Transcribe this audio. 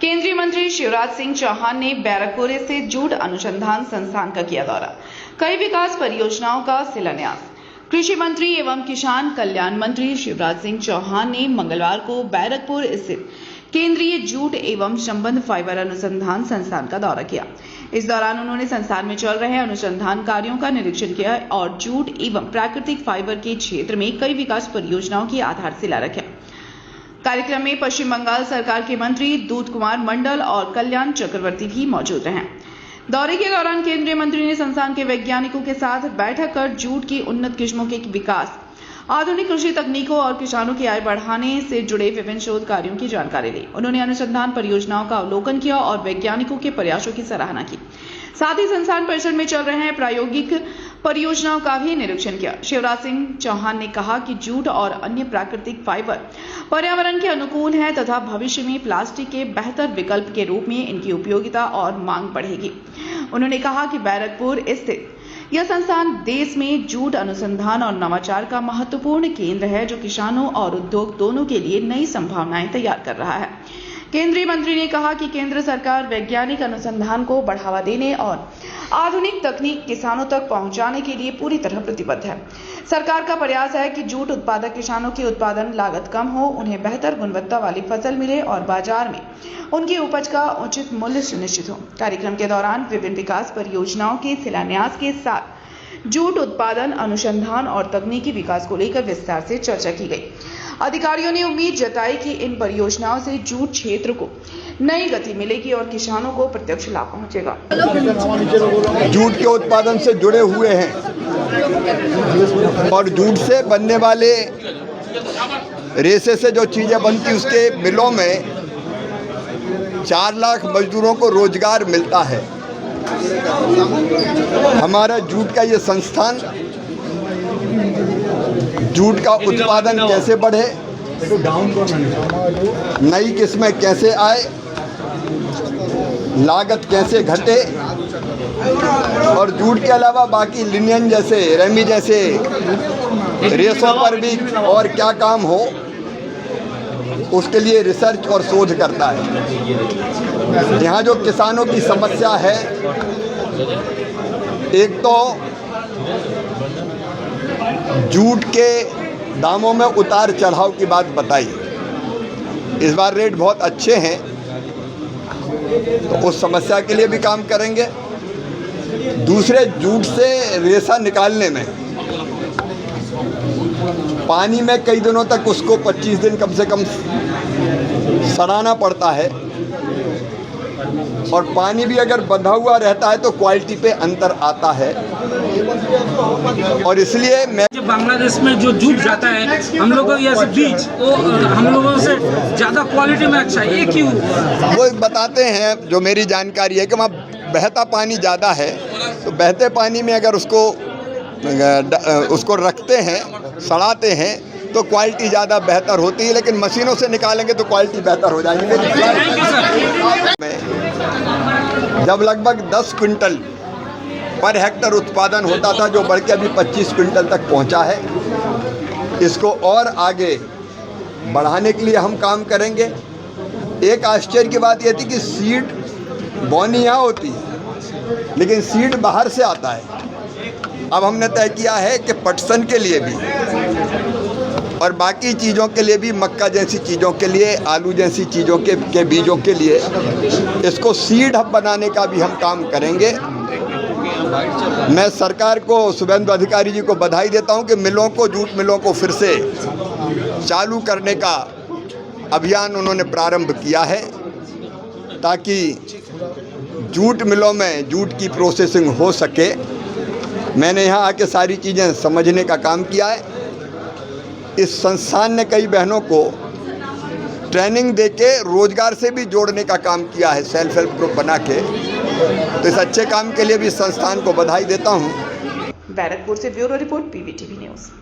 केंद्रीय मंत्री शिवराज सिंह चौहान ने बैरकपुर स्थित जूट अनुसंधान संस्थान का किया दौरा। कई विकास परियोजनाओं का शिलान्यास। कृषि मंत्री एवं किसान कल्याण मंत्री शिवराज सिंह चौहान ने मंगलवार को बैरकपुर स्थित केंद्रीय जूट एवं संबंध फाइबर अनुसंधान संस्थान का दौरा किया। इस दौरान उन्होंने संस्थान में चल रहे अनुसंधान कार्यों का निरीक्षण किया और जूट एवं प्राकृतिक फाइबर के क्षेत्र में कई विकास परियोजनाओं की आधारशिला रखी। कार्यक्रम में पश्चिम बंगाल सरकार के मंत्री दूत कुमार मंडल और कल्याण चक्रवर्ती भी मौजूद रहे। दौरे के दौरान केंद्रीय मंत्री ने संस्थान के वैज्ञानिकों के साथ बैठक कर जूट की उन्नत किस्मों के विकास, आधुनिक कृषि तकनीकों और किसानों की आय बढ़ाने से जुड़े विभिन्न शोध कार्यों की जानकारी ली। उन्होंने अनुसंधान परियोजनाओं का अवलोकन किया और वैज्ञानिकों के प्रयासों की सराहना की। साथ ही संस्थान परिसर में चल रहे प्रायोगिक परियोजनाओं का भी निरीक्षण किया। शिवराज सिंह चौहान ने कहा कि जूट और अन्य प्राकृतिक फाइबर पर्यावरण के अनुकूल है तथा भविष्य में प्लास्टिक के बेहतर विकल्प के रूप में इनकी उपयोगिता और मांग बढ़ेगी। उन्होंने कहा कि बैरकपुर स्थित यह संस्थान देश में जूट अनुसंधान और नवाचार का महत्वपूर्ण केंद्र है, जो किसानों और उद्योग दोनों के लिए नई संभावनाएं तैयार कर रहा है। केंद्रीय मंत्री ने कहा कि केंद्र सरकार वैज्ञानिक अनुसंधान को बढ़ावा देने और आधुनिक तकनीक किसानों तक पहुंचाने के लिए पूरी तरह प्रतिबद्ध है। सरकार का प्रयास है कि जूट उत्पादक किसानों की उत्पादन लागत कम हो, उन्हें बेहतर गुणवत्ता वाली फसल मिले और बाजार में उनकी उपज का उचित मूल्य सुनिश्चित हो। कार्यक्रम के दौरान विभिन्न विकास परियोजनाओं के शिलान्यास के साथ जूट उत्पादन, अनुसंधान और तकनीकी विकास को लेकर विस्तार से चर्चा की गई। अधिकारियों ने उम्मीद जताई कि इन परियोजनाओं से जूट क्षेत्र को नई गति मिलेगी और किसानों को प्रत्यक्ष लाभ पहुंचेगा। जूट के उत्पादन से जुड़े हुए हैं और जूट से बनने वाले रेशे से जो चीजें बनती उसके मिलों में 4 लाख मजदूरों को रोजगार मिलता है। हमारा जूट का ये संस्थान जूट का उत्पादन कैसे बढ़े, नई किस्में कैसे आए, लागत कैसे घटे और जूट के अलावा बाकी लिनियन जैसे रेमी जैसे रेशों पर भी और क्या काम हो, उसके लिए रिसर्च और शोध करता है। यहाँ जो किसानों की समस्या है, एक तो जूट के दामों में उतार चढ़ाव की बात बताई। इस बार रेट बहुत अच्छे हैं, तो उस समस्या के लिए भी काम करेंगे। दूसरे, जूट से रेशा निकालने में पानी में कई दिनों तक उसको 25 दिन कम से कम सड़ाना पड़ता है और पानी भी अगर बंधा हुआ रहता है तो क्वालिटी पे अंतर आता है। और इसलिए मैं बांग्लादेश में जो जूट जाता है, हम लोगों को ये बीज वो हम लोगों से ज़्यादा क्वालिटी में अच्छा है, ये क्यों? वो बताते हैं, जो मेरी जानकारी है कि वहाँ बहता पानी ज़्यादा है, तो बहते पानी में अगर उसको रखते हैं, सड़ाते हैं तो क्वालिटी ज़्यादा बेहतर होती है, लेकिन मशीनों से निकालेंगे तो क्वालिटी बेहतर हो जाएगी। जब लगभग 10 क्विंटल पर हेक्टर उत्पादन होता था, जो बढ़ के अभी 25 क्विंटल तक पहुंचा है। इसको और आगे बढ़ाने के लिए हम काम करेंगे। एक आश्चर्य की बात यह थी कि सीड बोनी यहाँ होती है, लेकिन सीड बाहर से आता है। अब हमने तय किया है कि पटसन के लिए भी और बाकी चीज़ों के लिए भी, मक्का जैसी चीज़ों के लिए, आलू जैसी चीज़ों के बीजों के लिए इसको सीड हब बनाने का भी हम काम करेंगे। मैं सरकार को, शुभेंदु अधिकारी जी को बधाई देता हूं कि मिलों को, जूट मिलों को फिर से चालू करने का अभियान उन्होंने प्रारंभ किया है, ताकि जूट मिलों में जूट की प्रोसेसिंग हो सके। मैंने यहाँ आके सारी चीज़ें समझने का काम किया है। इस संस्थान ने कई बहनों को ट्रेनिंग देके रोजगार से भी जोड़ने का काम किया है, सेल्फ हेल्प ग्रुप बना के। तो इस अच्छे काम के लिए भी संस्थान को बधाई देता हूँ। बैरकपुर से ब्यूरो रिपोर्ट, PVTV न्यूज़।